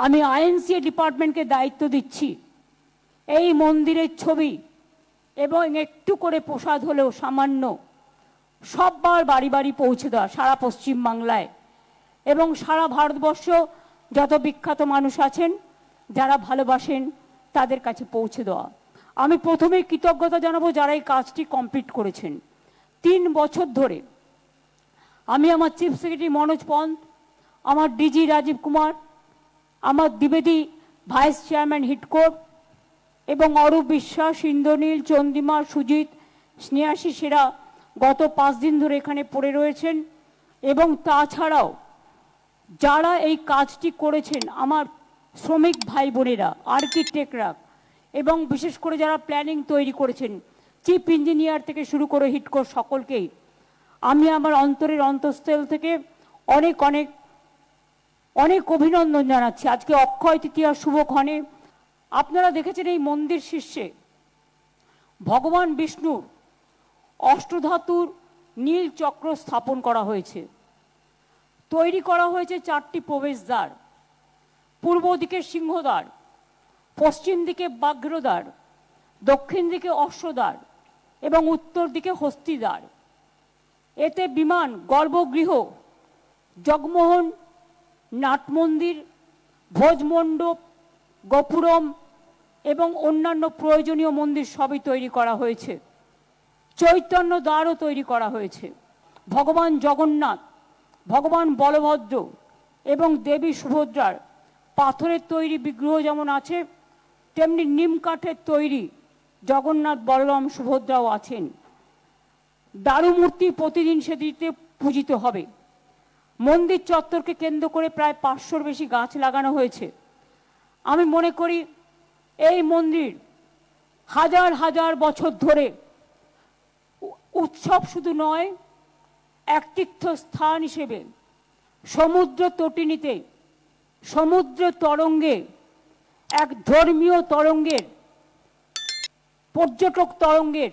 আমি আইএনসিএ ডিপার্টমেন্টকে দায়িত্ব দিচ্ছি এই মন্দিরের ছবি এবং একটু করে প্রসাদ হলেও সামান্য সববার বাড়ি বাড়ি পৌঁছে দেওয়া সারা পশ্চিম বাংলায় এবং সারা ভারতবর্ষ যত বিখ্যাত মানুষ আছেন যারা ভালোবাসেন তাদের কাছে পৌঁছে দেওয়া। আমি প্রথমে কৃতজ্ঞতা জানাবো যারা এই কাজটি কমপ্লিট করেছেন। 3 বছর ধরে আমি আমার চিফ সেক্রেটারি মনোজ পন্ত, আমার ডিজি রাজীব কুমার, আমার দ্বিবেদী ভাইস চেয়ারম্যান হিটকোর এবং অরূপ বিশ্বাস, ইন্দ্রনীল, চন্দ্রিমা, সুজিত, স্নেহাশী সেরা গত 5 দিন ধরে এখানে পড়ে রয়েছেন এবং তাছাড়াও যারা এই কাজটি করেছেন আমার শ্রমিক ভাই বোনেরা, আর্কিটেক্টরা এবং বিশেষ করে যারা প্ল্যানিং তৈরি করেছেন, চিফ ইঞ্জিনিয়ার থেকে শুরু করে হিটকোর সকলকেই আমি আমার অন্তরের অন্তঃস্থল থেকে অনেক অনেক অনেক অভিনন্দন জানাচ্ছি। আজকে অক্ষয় তৃতীয়া শুভক্ষণে আপনারা দেখেছেন এই মন্দির শীর্ষে ভগবান বিষ্ণুর অষ্টধাতুর নীল চক্র স্থাপন করা হয়েছে। তৈরি করা হয়েছে 4টি প্রবেশদ্বার, পূর্ব দিকে সিংহদ্বার, পশ্চিম দিকে ব্যাঘ্রদ্বার, দক্ষিণ দিকে অশ্বদ্বার এবং উত্তর দিকে হস্তিদ্বার। এতে বিমান, গর্ভগৃহ, জগমোহন, নাটমন্দির, ভোজমণ্ডপ, গোপুরম এবং অন্যান্য প্রয়োজনীয় মন্দির সবই তৈরি করা হয়েছে। চৈতন্য দ্বারও তৈরি করা হয়েছে। ভগবান জগন্নাথ, ভগবান বলভদ্র এবং দেবী সুভদ্রার পাথরের তৈরি বিগ্রহ যেমন আছে, তেমনি নিম কাঠের তৈরি জগন্নাথ, বলরাম, সুভদ্রাও আছেন। দারুমূর্তি প্রতিদিন সেদিকে পূজিত হবে। মন্দির চত্বরকে কেন্দ্র করে প্রায় 500-র বেশি গাছ লাগানো হয়েছে। আমি মনে করি এই মন্দির হাজার হাজার বছর ধরে উৎসব শুধু নয়, এক তীর্থস্থান হিসেবে সমুদ্র তটিনীতে, সমুদ্র তরঙ্গে, এক ধর্মীয় তরঙ্গের, পর্যটক তরঙ্গের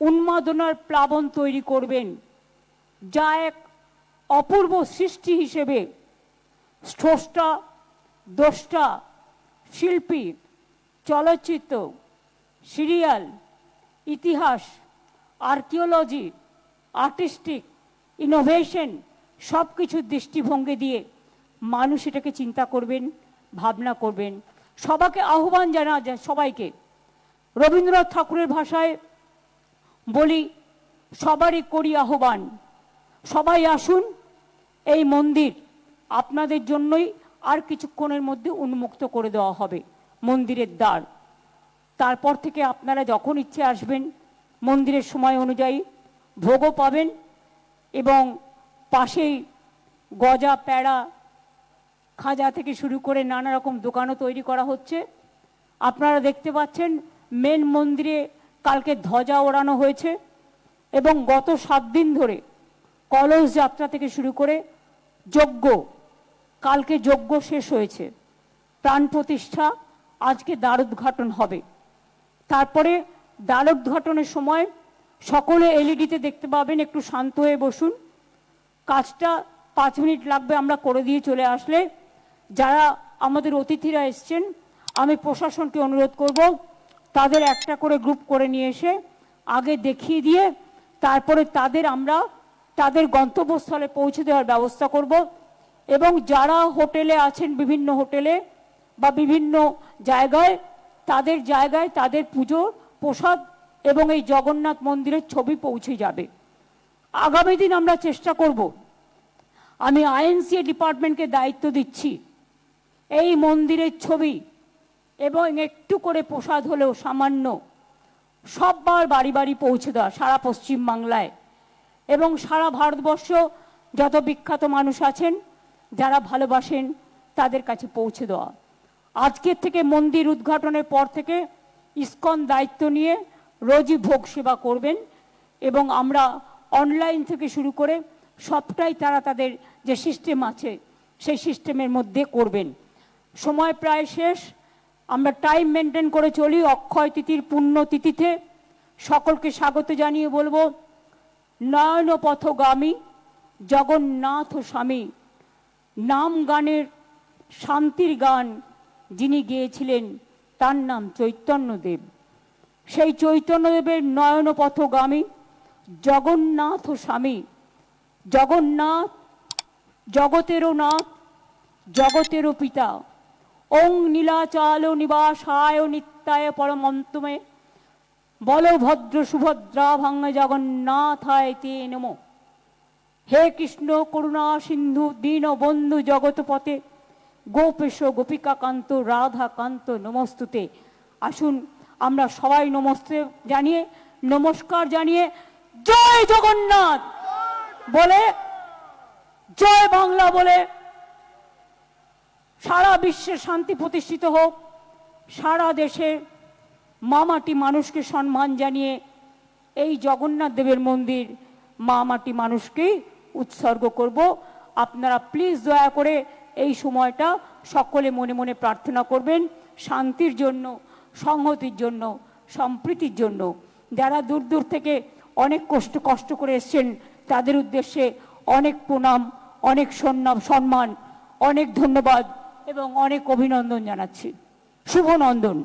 উন্মাদনার প্লাবন তৈরি করবেন, যা এক অপূর্ব সৃষ্টি হিসেবে স্রষ্টা, দ্রষ্টা, শিল্পী, চলচ্চিত্র, সিরিয়াল, ইতিহাস, আর্কিওলজি, আর্টিস্টিক, ইনোভেশন সব কিছুর দৃষ্টিভঙ্গি দিয়ে মানুষ এটাকে চিন্তা করবেন, ভাবনা করবেন। সবাইকে আহ্বান জানা যায়, সবাইকে রবীন্দ্রনাথ ঠাকুরের ভাষায় বলি, সবারই করি আহ্বান, সবাই আসুন, এই মন্দির আপনাদের জন্যই আর কিছুক্ষণের মধ্যে উন্মুক্ত করে দেওয়া হবে মন্দিরের দ্বার। তারপর থেকে আপনারা যখন ইচ্ছে আসবেন, মন্দিরের সময় অনুযায়ী ভোগও পাবেন এবং পাশেই গজা, প্যাড়া, খাজা থেকে শুরু করে নানা রকম দোকানও তৈরি করা হচ্ছে। আপনারা দেখতে পাচ্ছেন মেন মন্দিরে কালকে ধ্বজা ওড়ানো হয়েছে এবং গত 7 দিন ধরে কলস যাত্রা থেকে শুরু করে যজ্ঞ, কালকে যজ্ঞ শেষ হয়েছে, প্রাণ প্রতিষ্ঠা, আজকে দ্বারোদ্ঘাটন হবে। তারপরে দ্বারোদ্ঘাটনের সময় সকলে এলইডিতে দেখতে পাবেন। একটু শান্ত হয়ে বসুন, কাজটা 5 মিনিট লাগবে, আমরা করে দিয়ে চলে আসলে। যারা আমাদের অতিথিরা এসছেন, আমি প্রশাসনকে অনুরোধ করব তাদের একটা করে গ্রুপ করে নিয়ে এসে আগে দেখিয়ে দিয়ে তারপরে আমরা তাদের গন্তব্যস্থলে পৌঁছে দেওয়ার ব্যবস্থা করব। এবং যারা হোটেলে আছেন, বিভিন্ন হোটেলে বা বিভিন্ন জায়গায়, তাদের পুজো, প্রসাদ এবং এই জগন্নাথ মন্দিরের ছবি পৌঁছে যাবে। আগামী দিন আমরা চেষ্টা করব, আমি আইএনসিএ ডিপার্টমেন্টকে দায়িত্ব দিচ্ছি এই মন্দিরের ছবি এবং একটু করে প্রসাদ হলেও সামান্য সববার বাড়ি বাড়ি পৌঁছে দেওয়া সারা পশ্চিম বাংলায় এবং সারা ভারতবর্ষ যত বিখ্যাত মানুষ আছেন যারা ভালোবাসেন তাদের কাছে পৌঁছে দেওয়া। আজকের থেকে মন্দির উদ্ঘাটনের পর থেকে ইসকন দায়িত্ব নিয়ে রোজই ভোগ সেবা করবেন এবং আমরা অনলাইন থেকে শুরু করে সবটাই তারা তাদের যে সিস্টেম আছে সেই সিস্টেমের মধ্যে করবেন। সময় প্রায় শেষ, আমরা টাইম মেনটেন করে চলি। অক্ষয় তিথির পুণ্যতিথিতে সকলকে স্বাগত জানিয়ে বলবো, নয়ন পথগামী জগন্নাথ স্বামী, নাম গানের শান্তির গান যিনি গেয়েছিলেন তার নাম চৈতন্যদেব। সেই চৈতন্যদেবের নয়নপথগামী জগন্নাথ স্বামী, জগন্নাথ জগতেরও নাথ, জগতেরও পিতা। ওং নীলাচল নিবাসায় নিত্যায় পরমন্তমে বলভদ্র সুভদ্রা ভাঙ্গ জগন্নাথায় তে নমো। হে কৃষ্ণ করুণা সিন্ধু দীন বন্ধু জগৎপথে গোপেশ গোপিকাকান্ত রাধাকান্ত নমস্তুতে। আসুন আমরা সবাই নমস্তে জানিয়ে, নমস্কার জানিয়ে জয় জগন্নাথ বলে, জয় বাংলা বলে সারা বিশ্বে শান্তি প্রতিষ্ঠিত হোক। সারা দেশে মামাটি মানুষকে সম্মান জানিয়ে এই জগন্নাথ দেবের মন্দির মামাটি মানুষকেই উৎসর্গ করব। আপনারা প্লিজ দয়া করে এই সময়টা সকলে মনে মনে প্রার্থনা করবেন শান্তির জন্য, সংহতির জন্য, সম্প্রীতির জন্য। যারা দূর দূর থেকে অনেক কষ্ট করে এসছেন তাদের উদ্দেশ্যে অনেক প্রণাম, অনেক সম্মান, অনেক ধন্যবাদ এবং অনেক অভিনন্দন জানাচ্ছি। শুভ নন্দন।